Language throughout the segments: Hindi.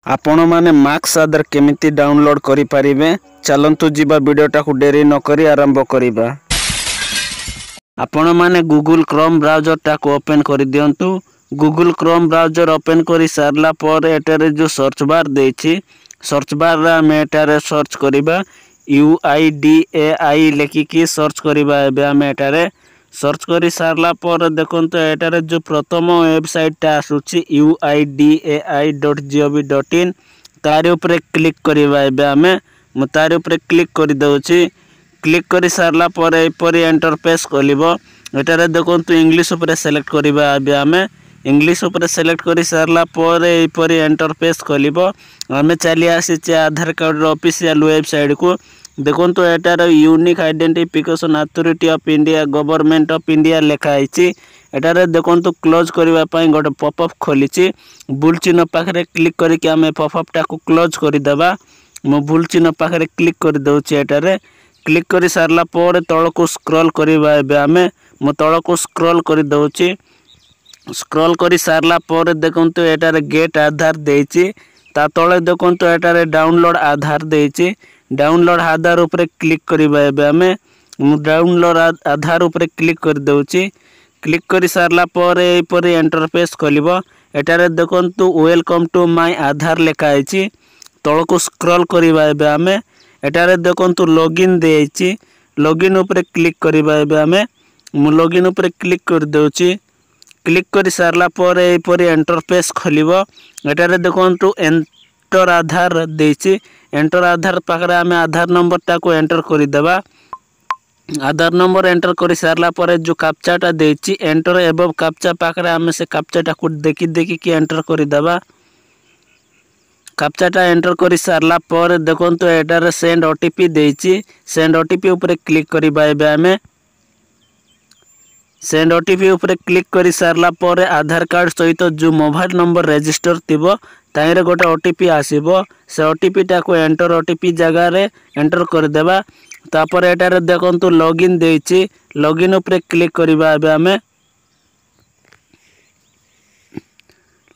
आपण माने मार्क्स आधार केमिति डाउनलोड करि परिबे चलंतु जीवा वीडियोटा को देरी न करी आरंभ करिबा। आपण माने गूगल क्रोम ब्राउजर टा को ओपन कर दियंतु। गूगल क्रोम ब्राउजर ओपन करी सारला पर एटारे जो सर्च बार देछि सर्च बार रा में एटारे सर्च करिबा UIDAI लेखिकी सर्च करिबा। एबे हम एटारे सर्च करी सारला पर देखंतु एटारे जो प्रथम वेबसाइट टा आसुछि uidai.gov.in तार ऊपर क्लिक करिबा। एबे हम मु तार ऊपर क्लिक कर दउछि। क्लिक करी सारला पर एपरि इंटरफेस खोलिबो। एटारे देखंतु इंग्लिश ऊपर सेलेक्ट करिबा। एबे हम इंग्लिश ऊपर सेलेक्ट करी सारला पर एपरि इंटरफेस खोलिबो। हम चली आसी आधार कार्ड ऑफिशियल वेबसाइट को। देखंतु एटार unique identification authority of India government of India लिखा है। एटारे देखंतु क्लोज करबा पई गोटे पॉपअप खोलिछि। बुल चिन्ह पाखरे क्लिक करके हमें पॉपअप टा को क्लोज कर देबा। मो बुल चिन्ह पाखरे क्लिक कर दउछि। एटारे क्लिक करी सारला पर तळको स्क्रॉल करबा। एबे हमें मो तळको स्क्रॉल कर दउछि। स्क्रॉल करी सारला पर देखंतु एटारे गेट आधार देछि। ता तळे देखंतु एटारे डाउनलोड आधार देछि। डाउनलोड आधार ऊपर क्लिक करबा। एबे हमें डाउनलोड आधार ऊपर क्लिक कर दउछि। क्लिक करी सारला पर एपरि इंटरफेस खोलिबो। एटारे देखंतु वेलकम टू माय आधार लिखा है। तळको स्क्रॉल करबा। एबे हमें एटारे देखंतु लॉगिन देछि। लॉगिन ऊपर क्लिक करबा। एबे हमें लॉगिन ऊपर क्लिक कर दउछि। क्लिक करी सारला पर एपरि इंटरफेस खोलिबो। एटारे देखंतु एंटर आधार देछि। एंटर आधार पाखरे हमें आधार नंबर टा को एंटर करि देबा। आधार नंबर एंटर करि सारला पर जो कैप्चा टा देछि एंटर एबव कैप्चा पाखरे हमें से कैप्चा टा को देखि कि एंटर करि देबा। कैप्चा टा एंटर करि सारला पर देखंतु एटारे सेंड ओटीपी देछि। सेंड ओटीपी ऊपर क्लिक करबा। एबे हमें सेंड ओटीपी ऊपर क्लिक करी सारला पर आधार कार्ड सहित जो मोबाइल नंबर रजिस्टर थिबो ताइरे गोटे ओटीपी आसीबो। से ओटीपी टा को एंटर ओटीपी जगह रे एंटर कर देबा। तापर एटारे देखंतु लॉगिन देछि। लॉगिन ऊपर क्लिक करबा। एबे हमें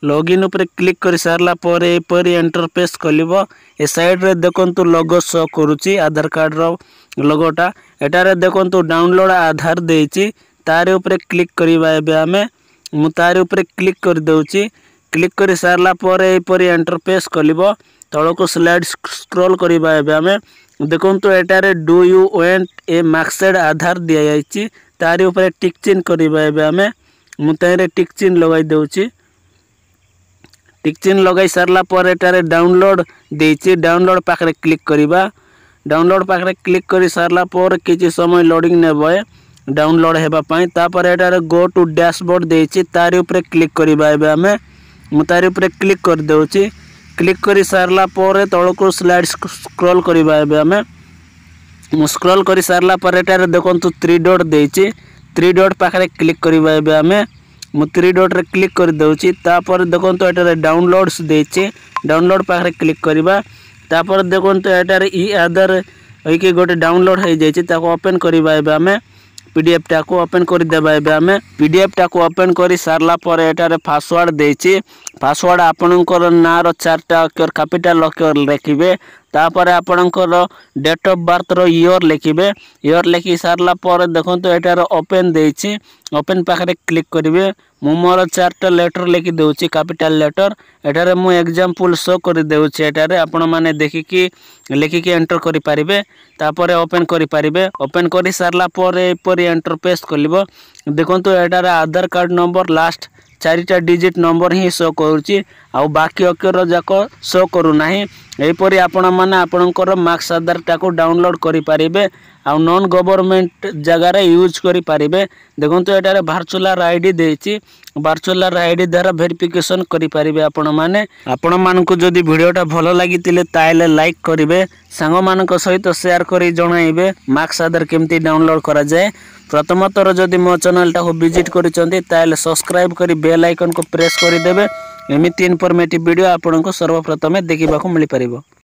लॉगिन ऊपर क्लिक कर सारला पर एपरि इंटरफेस खोलिबो। ए साइड रे देखंतु लोगो शो करूछि आधार कार्ड रो लोगोटा। एटारे देखंतु डाउनलोड आधार देछि। तार ऊपर क्लिक करबा। एबे हमें मु तार ऊपर क्लिक कर दउछि। क्लिक कर सारला पर एपरि इंटरफेस खोलिबो। तळको स्लाइड स्क्रॉल करबा। एबे हमें देखंतु एटारे डू यू वांट ए मार्क्सेड आधार दिया जायछि। तार ऊपर टिक चिन्ह करबा। एबे हमें मु तारे टिक चिन्ह लगाई दउछि। टिक चिन्ह लगाई सारला पर एटारे डाउनलोड देछि। डाउनलोड पाखरे क्लिक करबा। डाउनलोड पाखरे क्लिक करी सारला पर किछि समय लोडिंग नेबो डाउनलोड हेबा पई। तापर एटारे गो टू डैशबोर्ड देछि। तार ऊपर क्लिक करबा। एबे हमें मु तार ऊपर क्लिक कर दउछि। क्लिक करी सारला पर तळको स्लाइड स्क्रॉल करबा। एबे हमें मु स्क्रॉल करी सारला पर एटारे देखंतु 3 डॉट देछि। 3 डॉट पाखरे क्लिक करबा। एबे हमें मु 3 डॉट रे क्लिक कर दउछि। तापर देखंतु एटारे डाउनलोड्स देछि। डाउनलोड पाखरे क्लिक करबा। तापर देखंतु एटारे ई आधार होइके गोटे डाउनलोड हो जायछि। ताको ओपन करबा। एबे हमें पीडीएफ टा को ओपन कर देबा। एबे हमें पीडीएफ टा को ओपन करी सारला पर एटारे पासवर्ड देछि। पासवर्ड आपनकर नाम रो 4टा अक्षर कैपिटल अक्षर लिखिबे। तापर आपनकर डेट ऑफ बर्थ रो ईयर लिखिबे। ईयर लिखि सारला पर देखंतु एटारे ओपन देछि। ओपन पाखरे क्लिक करिवे। मु मोर 4टा लेटर लिखि दउछि कैपिटल लेटर। एटारे मु एग्जांपल शो कर दउछि। एटारे आपण माने देखिकि लिखिकि एंटर करि परिबे। तापर ओपन करि परिबे। ओपन करि सारला पर एपरि इंटरफेस खोलिबो। देखंतु एटारे आधार कार्ड नंबर लास्ट 4टा डिजिट नंबर ही शो करूछि। आ बाकी अक्षर जाको शो करू नाही। एपरि आपण माने आपनकर मार्क्स आधार टाको डाउनलोड करि परिबे। आ नॉन गवर्नमेंट जगह रे यूज करि परिबे। देखंतु एटारे वर्चुअल आईडी देछि। वर्चुअल आईडी द्वारा वेरिफिकेशन करि परिबे आपण माने। आपण मानकु जदि वीडियोटा भलो लागितिले ताइले लाइक करिवे। सांग मानक सहित शेयर करि जणाइबे मार्क्स आधार केमति डाउनलोड करा जाय। प्रथम थर जदि मो चैनल टा को विजिट करिसंती ताइले सब्सक्राइब करि बेल आइकन को प्रेस करि देबे। एमिति इन्फॉर्मेटिव वीडियो आपनको सर्वप्रथमे देखिबाकू मिलि परिबो।